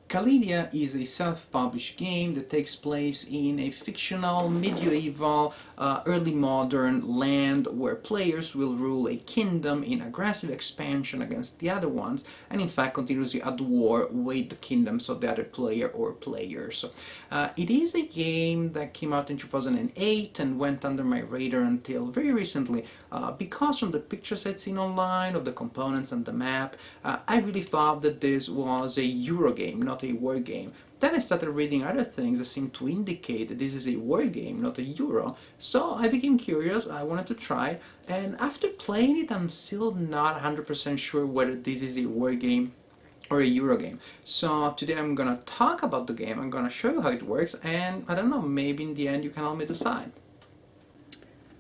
Caledea is a self-published game that takes place in a fictional, medieval, early modern land where players will rule a kingdom in aggressive expansion against the other ones, and in fact continuously at war with the kingdoms of the other player or players. It is a game that came out in 2008 and went under my radar until very recently because from the pictures I'd seen online of the components and the map, I really thought that this was a Euro game, not a war game. Then I started reading other things that seemed to indicate that this is a war game, not a Euro. So I became curious, I wanted to try it, and after playing it I'm still not 100% sure whether this is a war game or a Euro game. So today I'm gonna talk about the game, I'm gonna show you how it works, and I don't know, maybe in the end you can help me decide.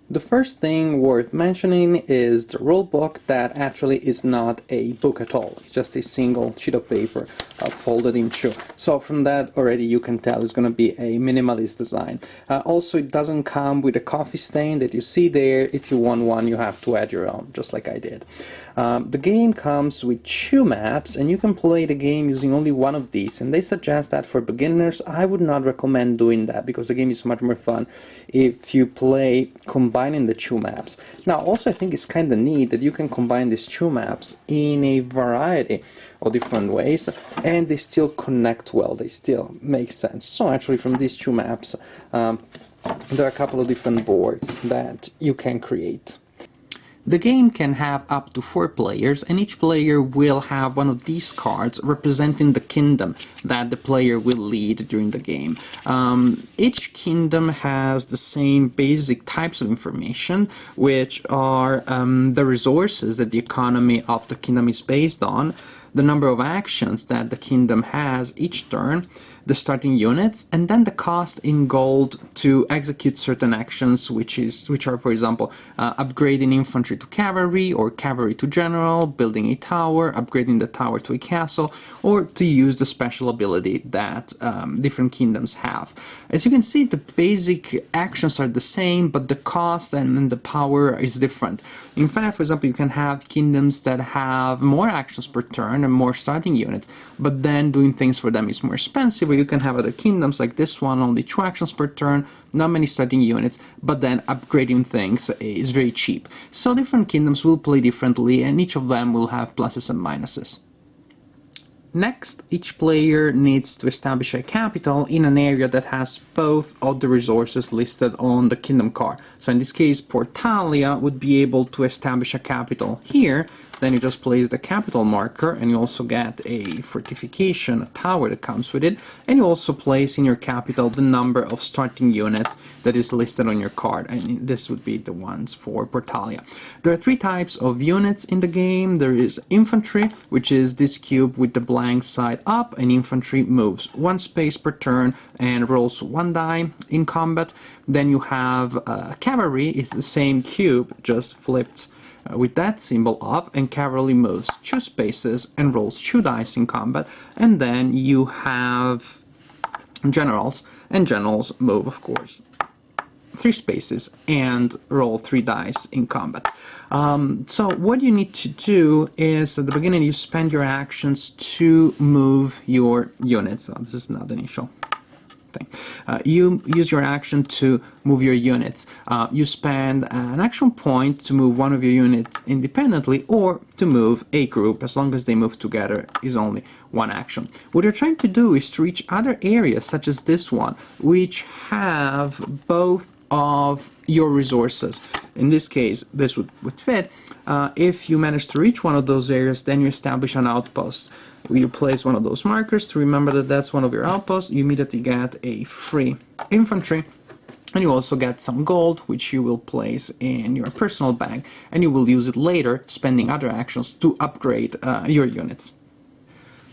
The first thing worth mentioning is the rulebook that actually is not a book at all. It's just a single sheet of paper folded in two. So from that already you can tell it's going to be a minimalist design. Also, it doesn't come with a coffee stain that you see there. If you want one, you have to add your own, just like I did. The game comes with two maps, and you can play the game using only one of these, and they suggest that for beginners I would not recommend doing that because the game is much more fun if you play combining the two maps. Now also I think it's kind of neat that you can combine these two maps in a variety of different ways and they still connect well, they still make sense. So actually from these two maps there are a couple of different boards that you can create. The game can have up to 4 players, and each player will have one of these cards representing the kingdom that the player will lead during the game. Each kingdom has the same basic types of information, which are the resources that the economy of the kingdom is based on, the number of actions that the kingdom has each turn, the starting units, and then the cost in gold to execute certain actions, which are, for example, upgrading infantry to cavalry or cavalry to general, building a tower, upgrading the tower to a castle, or to use the special ability that different kingdoms have. As you can see, the basic actions are the same, but the cost and the power is different. In fact, for example, you can have kingdoms that have more actions per turn and more starting units, but then doing things for them is more expensive. You can have other kingdoms like this one, only 2 actions per turn, not many starting units, but then upgrading things is very cheap. So different kingdoms will play differently, and each of them will have pluses and minuses. Next, each player needs to establish a capital in an area that has both of the resources listed on the kingdom card. So in this case, Portalia would be able to establish a capital here. Then you just place the capital marker, and you also get a fortification, a tower that comes with it, and you also place in your capital the number of starting units that is listed on your card, and this would be the ones for Portalia. There are 3 types of units in the game. There is infantry, which is this cube with the blank side up, and infantry moves 1 space per turn and rolls 1 die in combat. Then you have cavalry, is the same cube, just flipped with that symbol up, and cavalry moves 2 spaces and rolls 2 dice in combat. And then you have generals, and generals move, of course, 3 spaces and roll 3 dice in combat. So what you need to do is at the beginning you spend your actions to move your units. So this is not the initial thing. You use your action to move your units. You spend an action point to move one of your units independently or to move a group. As long as they move together is only 1 action. What you're trying to do is to reach other areas such as this one, which have both of your resources. In this case, this would fit. If you manage to reach one of those areas, then you establish an outpost. You place one of those markers to remember that that's one of your outposts. You immediately get a free infantry, and you also get some gold, which you will place in your personal bag, and you will use it later, spending other actions to upgrade your units.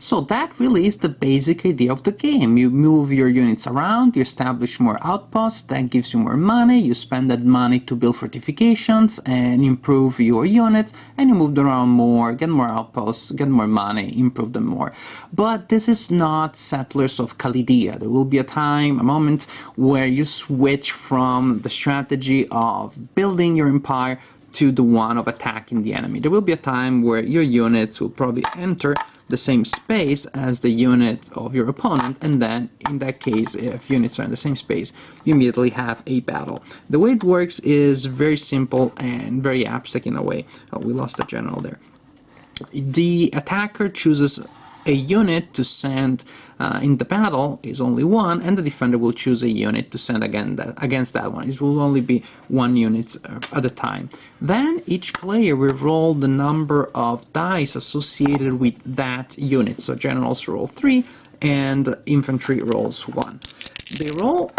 So that really is the basic idea of the game. You move your units around, you establish more outposts, that gives you more money, you spend that money to build fortifications and improve your units, and you move them around more, get more outposts, get more money, improve them more. But this is not Settlers of Caledea. There will be a time, a moment, where you switch from the strategy of building your empire to the one of attacking the enemy. There will be a time where your units will probably enter the same space as the units of your opponent, and then in that case, if units are in the same space, you immediately have a battle. The way it works is very simple and very abstract in a way. Oh, we lost the general there. The attacker chooses a unit to send in the battle is only one, and the defender will choose a unit to send against that one. It will only be one unit at a time. Then each player will roll the number of dice associated with that unit. So generals roll 3 and infantry rolls 1. They roll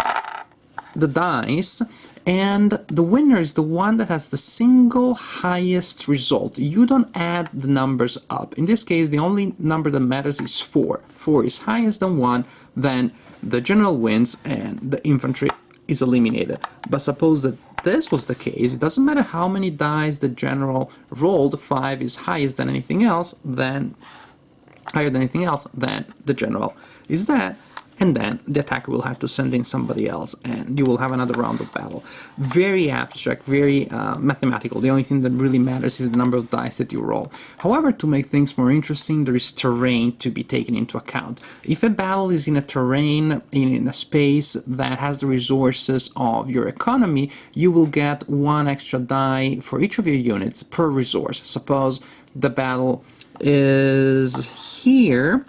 the dice, and the winner is the one that has the single highest result. You don't add the numbers up. In this case, the only number that matters is 4. 4 is highest than 1, then the general wins and the infantry is eliminated. But suppose that this was the case, it doesn't matter how many dice the general rolled, 5 is highest than anything else, then higher than anything else, then the general is dead. And then the attacker will have to send in somebody else, and you will have another round of battle. Very abstract, very mathematical. The only thing that really matters is the number of dice that you roll. However, to make things more interesting, there is terrain to be taken into account. If a battle is in a terrain, in a space that has the resources of your economy, you will get 1 extra die for each of your units per resource. Suppose the battle is here,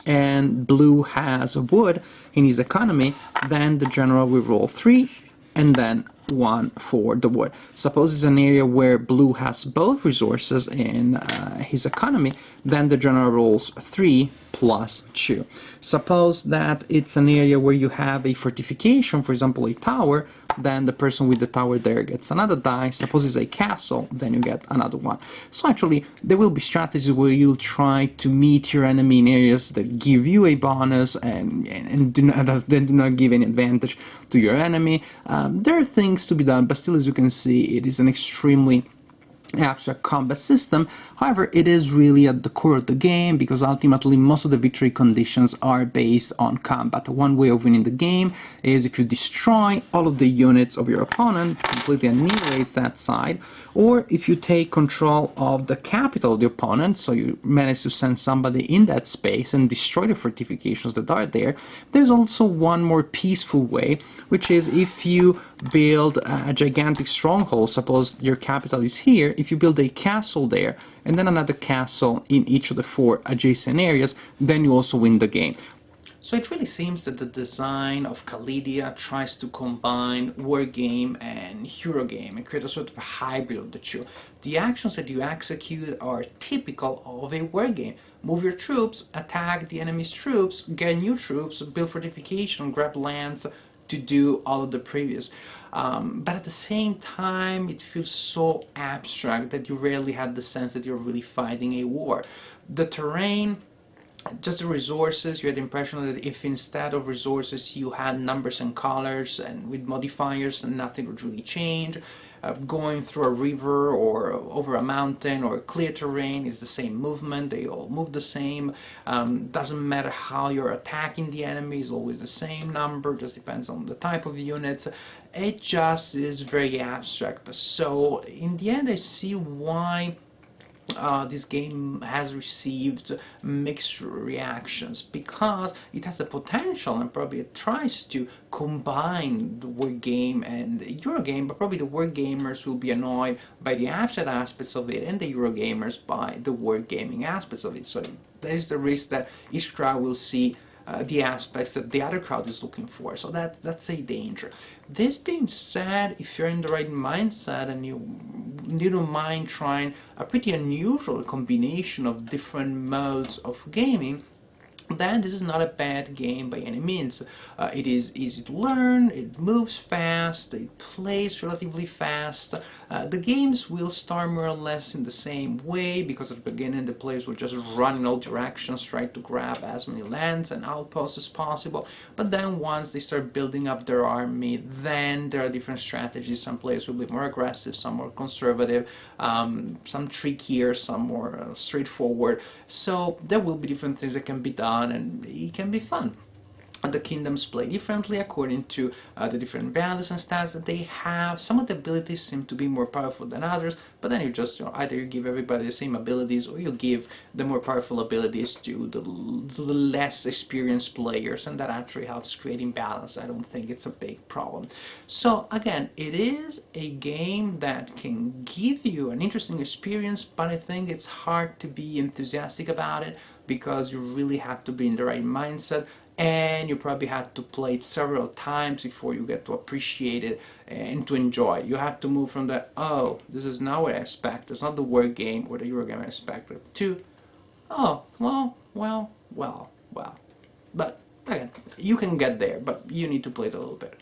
and blue has wood in his economy, then the general will roll 3 and then 1 for the wood. Suppose it's an area where blue has both resources in his economy, then the general rolls 3 plus 2. Suppose that it's an area where you have a fortification, for example a tower, then the person with the tower there gets another die. Suppose it's a castle, then you get another one. So actually there will be strategies where you'll try to meet your enemy in areas that give you a bonus and do not give any advantage to your enemy. There are things to be done, but still, as you can see, it is an extremely abstract combat system. However, it is really at the core of the game, because ultimately most of the victory conditions are based on combat. One way of winning the game is if you destroy all of the units of your opponent, completely annihilates that side, or if you take control of the capital of the opponent, so you manage to send somebody in that space and destroy the fortifications that are there. There's also one more peaceful way, which is if you build a gigantic stronghold. Suppose your capital is here, if you build a castle there and then another castle in each of the 4 adjacent areas, then you also win the game. So it really seems that the design of Caledea tries to combine wargame and Eurogame and create a sort of a hybrid of the two. The actions that you execute are typical of a wargame. Move your troops, attack the enemy's troops, get new troops, build fortification, grab lands, to do all of the previous. But at the same time, it feels so abstract that you rarely had the sense that you're really fighting a war. The terrain, just the resources, you had the impression that if instead of resources you had numbers and colors and with modifiers, nothing would really change. Going through a river or over a mountain or clear terrain is the same movement, they all move the same. Doesn't matter how you're attacking the enemy, it's always the same number, just depends on the type of units. It just is very abstract. So in the end I see why this game has received mixed reactions, because it has the potential, and probably it tries to combine the word game and the Eurogame, but probably the word gamers will be annoyed by the abstract aspects of it and the Eurogamers by the word gaming aspects of it. So there's the risk that each crowd will see the aspects that the other crowd is looking for. So that's a danger. This being said, if you're in the right mindset and you don't mind trying a pretty unusual combination of different modes of gaming, then this is not a bad game by any means. It is easy to learn, it moves fast, it plays relatively fast. The games will start more or less in the same way, because at the beginning the players will just run in all directions, try to grab as many lands and outposts as possible. But then once they start building up their army, then there are different strategies. Some players will be more aggressive, some more conservative, some trickier, some more straightforward. So there will be different things that can be done, and it can be fun. the kingdoms play differently according to the different values and stats that they have. Some of the abilities seem to be more powerful than others, but then you just, either you give everybody the same abilities, or you give the more powerful abilities to the less experienced players, and that actually helps creating balance. I don't think it's a big problem. So again, it is a game that can give you an interesting experience, but I think it's hard to be enthusiastic about it because you really have to be in the right mindset, and you probably have to play it several times before you get to appreciate it and to enjoy it. You have to move from the, oh, this is not what I expect, it's not the word game or the Euro game I expected, to, oh, well. But again, you can get there, but you need to play it a little bit.